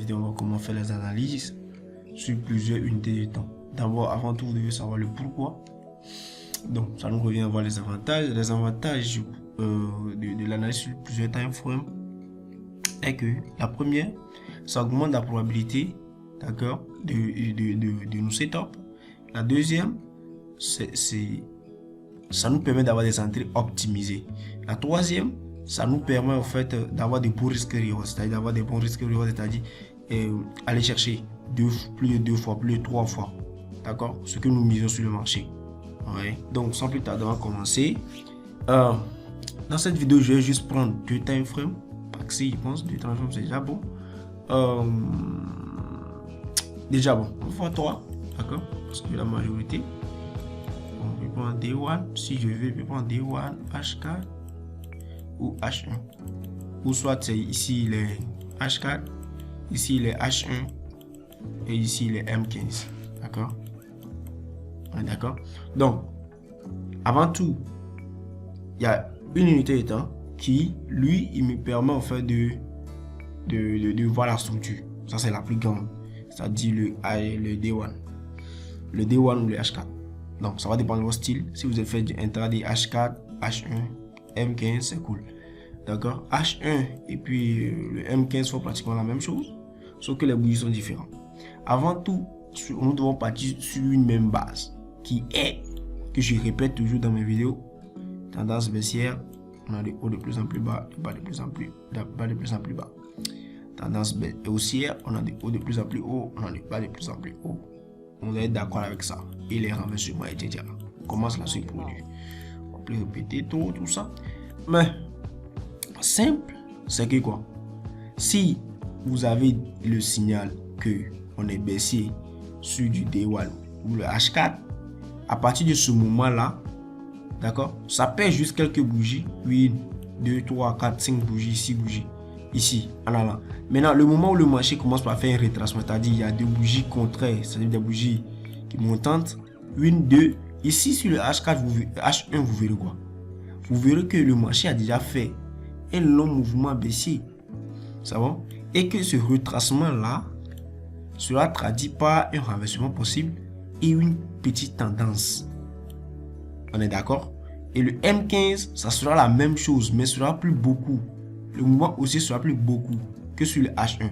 vidéo, on va voir comment faire les analyses sur plusieurs unités de temps. D'abord, avant tout, vous devez savoir le pourquoi. Donc, ça nous revient à voir les avantages. Les avantages de l'analyse sur plusieurs time frames est que la première, ça augmente la probabilité, d'accord, de nos setups. La deuxième, ça nous permet d'avoir des entrées optimisées. La troisième, ça nous permet en fait d'avoir des bons risques reward, c'est-à-dire d'avoir des bons risques reward, c'est-à-dire aller chercher plus de 2 fois, plus de 3 fois, d'accord, ce que nous misons sur le marché. Ouais. Donc sans plus tarder, on va commencer. Dans cette vidéo, je vais juste prendre 2 time frames. Je pense 2 time frames c'est déjà bon. Déjà bon, on va faire 3, d'accord, parce que la majorité. Bon, je prends D1, si je veux, je prends D1, H4 ou H1. Ou soit c'est ici les H4, ici les H1 et ici les M15. D'accord? D'accord? Donc, avant tout, il y a une unité de temps qui, lui, il me permet en fait de voir la structure. Ça, c'est la plus grande. C'est-à-dire le D1. Le D1 ou le H4. Donc, ça va dépendre de votre style. Si vous avez fait du intraday H4, H1, M15, c'est cool. D'accord? H1 et puis le M15 font pratiquement la même chose, sauf que les bougies sont différentes. Avant tout, nous devons partir sur une même base qui est, que je répète toujours dans mes vidéos, tendance baissière, on a des hauts de plus en plus bas, des bas de plus en plus bas. Tendance haussière, on a des hauts de plus en plus haut, on a des bas de plus en plus haut. On doit être d'accord avec ça. Et les renversements, etc. On commence la suite produit. On peut répéter tout ça. Mais simple, c'est que quoi? Si vous avez le signal que on est baissier sur du D1 ou le H4, à partir de ce moment-là, d'accord, ça perd juste quelques bougies, 1, 2, 3, 4, 5 bougies, 6 bougies, ici, en allant. Maintenant, le moment où le marché commence par faire un retracement, c'est-à-dire il y a deux bougies contraires, c'est-à-dire des bougies qui montantes, 1, 2, ici sur le H4, H1, vous verrez quoi? Vous verrez que le marché a déjà fait un long mouvement baissier, ça va? Et que ce retracement-là sera traduit par un renversement possible et une petite tendance. On est d'accord? Et le M15, ça sera la même chose, mais sera plus beaucoup. Le mouvement aussi sera plus beaucoup que sur le H1.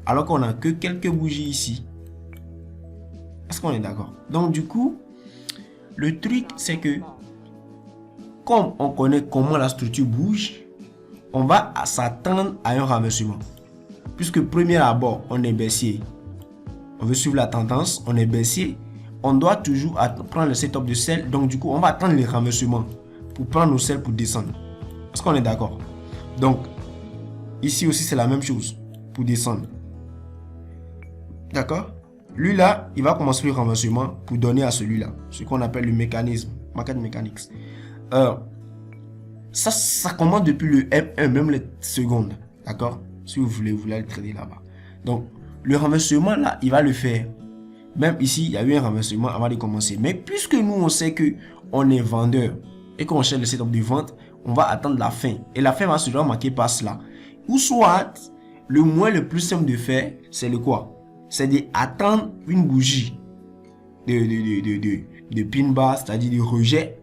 Alors qu'on a que quelques bougies ici. Est-ce qu'on est d'accord? Donc du coup, le truc c'est que, comme on connaît comment la structure bouge, on va s'attendre à un renversement. Puisque premier abord, on est baissier. On veut suivre la tendance, on est baissier. On doit toujours prendre le setup de sell. Donc du coup, on va attendre les renversements pour prendre nos sell pour descendre. Est-ce qu'on est d'accord? Donc, ici aussi, c'est la même chose pour descendre. D'accord? Lui là, il va commencer le renversement pour donner à celui-là. Ce qu'on appelle le mécanisme, market mechanics. Ça commence depuis le M1, même les secondes. D'accord? Si vous voulez le trader là-bas. Donc, le renversement là, il va le faire. Même ici, il y a eu un renversement avant de commencer. Mais puisque nous, on sait que on est vendeur et qu'on cherche le setup de vente, on va attendre la fin. Et la fin va se marquer par cela. Ou soit, le moins le plus simple de faire, c'est le quoi? C'est d'attendre une bougie de pin bar, c'est-à-dire de rejet,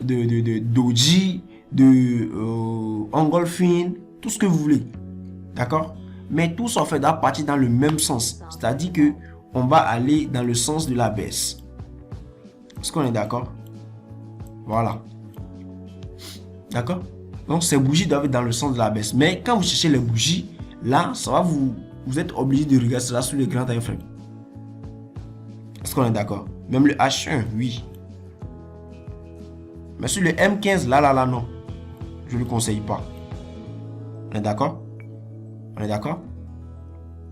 de doji, engulfing, tout ce que vous voulez. D'accord? Mais tout ça fait doit partir dans le même sens. C'est-à-dire que on va aller dans le sens de la baisse. Est-ce qu'on est d'accord? Voilà. D'accord? Donc ces bougies doivent être dans le sens de la baisse. Mais quand vous cherchez les bougies, là, ça va vous êtes obligé de regarder cela sur le grand time frame. Est-ce qu'on est d'accord? Même le H1, oui. Mais sur le M15, là, non. Je ne le conseille pas. On est d'accord? On est d'accord?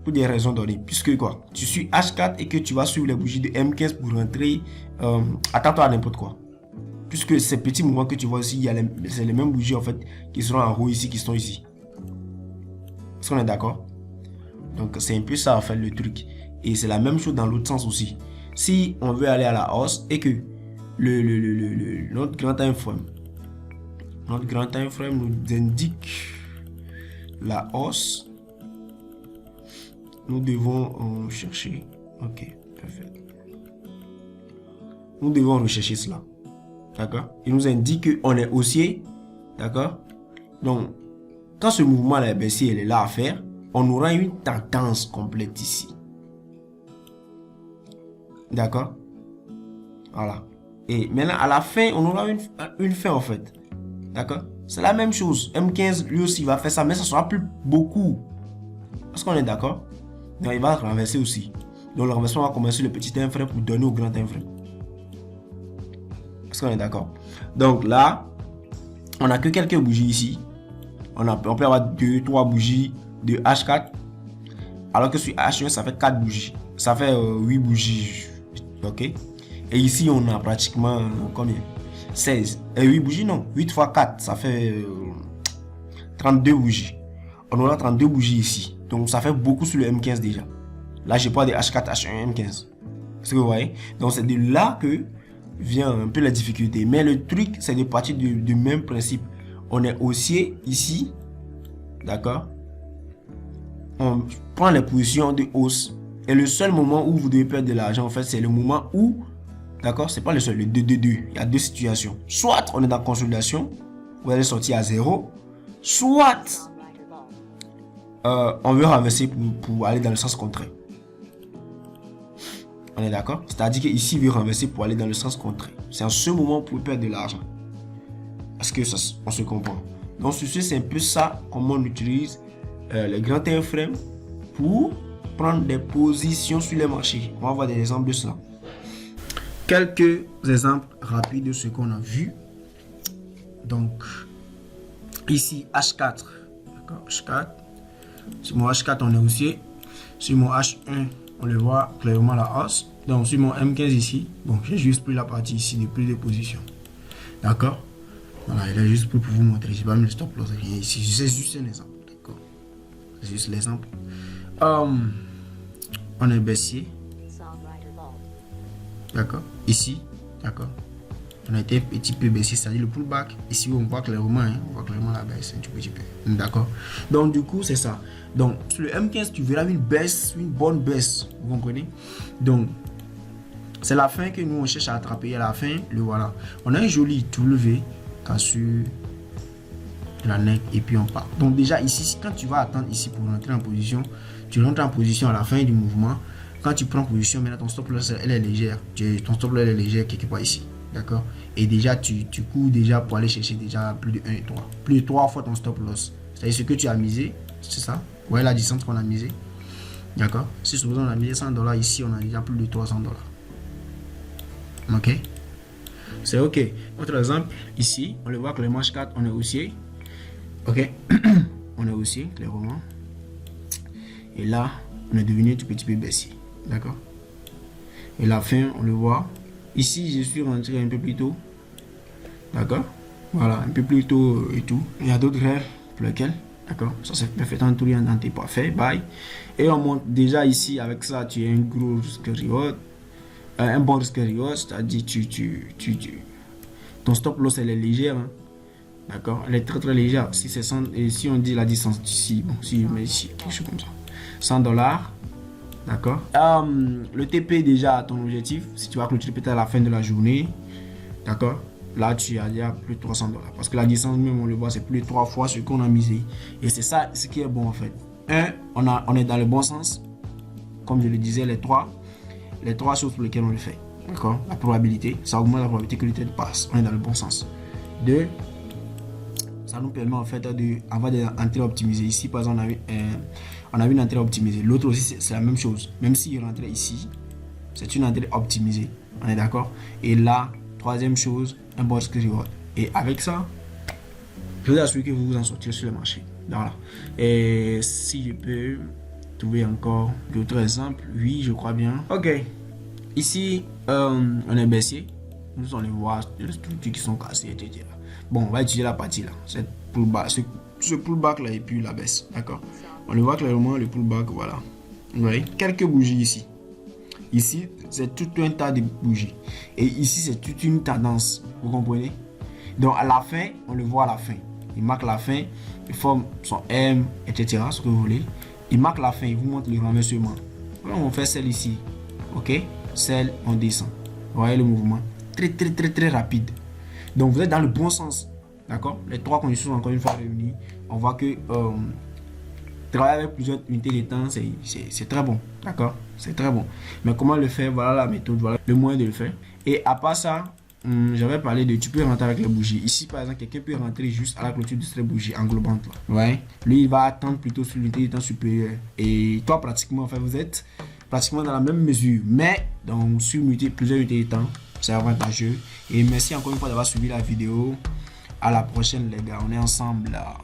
Pour des raisons données. Puisque quoi? Tu suis H4 et que tu vas suivre les bougies de M15 pour rentrer. Attends-toi à n'importe quoi. Puisque ces petits mouvements que tu vois ici, c'est les mêmes bougies en fait qui seront en haut ici, qui sont ici. Est-ce qu'on est d'accord? Donc c'est un peu ça en fait le truc. Et c'est la même chose dans l'autre sens aussi. Si on veut aller à la hausse et que notre grand time frame nous indique la hausse. nous devons chercher. Ok, parfait. Nous devons rechercher cela. D'accord? Il nous indique qu'on est haussier. D'accord? Donc, quand ce mouvement-là est baissier, il est là à faire, on aura une tendance complète ici. D'accord? Voilà. Et maintenant, à la fin, on aura une fin en fait. D'accord? C'est la même chose. M15, lui aussi, va faire ça, mais ça sera plus beaucoup. Est-ce qu'on est d'accord? Donc, il va renverser aussi. Donc, le renversement va commencer le petit time frame pour donner au grand time frame. Est-ce qu'on est d'accord? Donc là, on n'a que quelques bougies ici. On peut avoir 2, 3 bougies de H4. Alors que sur H1, ça fait 4 bougies. Ça fait 8 bougies. Ok? Et ici, on a pratiquement combien? 16. Et 8 bougies, non. 8 fois 4, ça fait 32 bougies. On aura 32 bougies ici. Donc, ça fait beaucoup sur le M15 déjà. Là, j'ai pas de H4, H1, M15. Est-ce que vous voyez? Donc, c'est de là que vient un peu la difficulté. Mais le truc, c'est de partir du même principe. On est haussier ici. D'accord? On prend les positions de hausse. Et le seul moment où vous devez perdre de l'argent, en fait, c'est le moment où, d'accord, c'est pas le seul, le 2-2-2. Il y a deux situations. Soit on est dans consolidation, vous allez sortir à 0. Soit on veut renverser pour aller dans le sens contraire. On est d'accord? C'est-à-dire qu'ici, il veut renverser pour aller dans le sens contraire. C'est en ce moment pour perdre de l'argent. Est-ce que ça, on se comprend? Donc, ceci, c'est un peu ça, comment on utilise les grands time frames pour prendre des positions sur les marchés. On va voir des exemples de cela. Quelques exemples rapides de ce qu'on a vu. Donc, ici, H4. D'accord, H4. Sur mon H4, on est haussier. Sur mon H1, on le voit clairement la hausse. Donc, sur mon M15 ici, bon, j'ai juste pris la partie ici de prise de position. D'accord? Voilà, il est juste pour vous montrer. Je n'ai pas mis le stop loss rien ici. C'est juste un exemple. D'accord? C'est juste l'exemple. On est baissier. D'accord? Ici, d'accord? On a été un petit peu baissier, c'est-à-dire le pullback. Ici, on voit clairement, on voit clairement la baisse un petit peu. D'accord? Donc, du coup, c'est ça. Donc, sur le M15, tu verras une baisse, une bonne baisse. Vous comprenez? Donc, c'est la fin que nous, on cherche à attraper. À la fin, le voilà. On a un joli W cassure la neck et puis on part. Donc, déjà, ici, quand tu vas attendre ici pour rentrer en position, tu rentres en position à la fin du mouvement. Quand tu prends position, maintenant, ton stop loss, elle est légère. Ton stop loss, elle est légère quelque part ici. D'accord? Et déjà, tu cours déjà pour aller chercher déjà plus de 1 et 3. Plus de 3 fois ton stop loss. C'est-à-dire ce que tu as misé, c'est ça? Ouais, la distance qu'on a misé. D'accord? Si supposons on a misé $100, ici, on a déjà plus de $300. Ok? C'est ok. Autre exemple, ici, on le voit que le manche 4, on est haussier. Ok? On est haussier, clairement. Et là, on est devenu un tout petit peu baissier. D'accord? Et la fin, on le voit. Ici, je suis rentré un peu plus tôt. D'accord? Voilà, un peu plus tôt et tout. Il y a d'autres rêves pour lesquels. D'accord? Ça, c'est parfaitement tout rien dans tes parfaits. Bye. Et on monte déjà ici, avec ça, tu as un gros risque reward. Un bon risque reward, c'est-à-dire ton stop loss, elle est légère. Hein? D'accord? Elle est très très légère. Si c'est 100, et si on dit la distance d'ici, bon, si mais ici, quelque chose comme ça. $100. D'accord. Le TP déjà à ton objectif. Si tu vas clôturer peut-être à la fin de la journée. D'accord. Là tu as déjà plus de $300. Parce que la distance même on le voit c'est plus de 3 fois ce qu'on a misé. Et c'est ça ce qui est bon en fait. On est dans le bon sens. Comme je le disais, les trois choses pour lesquelles on le fait. D'accord. La probabilité. Ça augmente la probabilité que le trade passe. On est dans le bon sens. 2. Ça nous permet en fait d'avoir des entrées optimisées. Ici par exemple on a une entrée optimisée. L'autre aussi c'est la même chose. Même s'il rentrait ici, c'est une entrée optimisée. On est d'accord? Et là, troisième chose, un bon risque reward. Et avec ça, je vous assure que vous vous en sortirez sur le marché. Voilà. Et si je peux trouver encore d'autres exemples, oui, je crois bien. Ok. Ici, on est baissier. Nous on les voit, les structures qui sont cassées, etc. Bon, on va étudier la partie là. Cette pullback, ce pullback là et puis la baisse. D'accord? On le voit clairement, le pullback, voilà. Vous voyez? Quelques bougies ici. Ici, c'est tout un tas de bougies. Et ici, c'est toute une tendance. Vous comprenez? Donc, à la fin, on le voit à la fin. Il marque la fin, il forme son M, etc. Ce que vous voulez. il marque la fin, il vous montre le renversement. Là, on fait celle ici, ok, celle, on descend. Vous voyez le mouvement, très rapide. Donc vous êtes dans le bon sens, d'accord. Les trois conditions sont encore une fois réunies. On voit que travailler avec plusieurs unités de temps, c'est très bon, d'accord, c'est très bon. Mais comment le faire? Voilà la méthode, voilà le moyen de le faire. Et à part ça, j'avais parlé de, tu peux rentrer avec les bougies. Ici, par exemple, quelqu'un peut rentrer juste à la clôture de cette bougie englobante. Là. Ouais. Lui, il va attendre plutôt sur l'unité de temps supérieure. Et toi, pratiquement, enfin, vous êtes pratiquement dans la même mesure. Mais, donc, sur plusieurs unités de temps, c'est avantageux. Et merci encore une fois d'avoir suivi la vidéo. À la prochaine, les gars. On est ensemble là.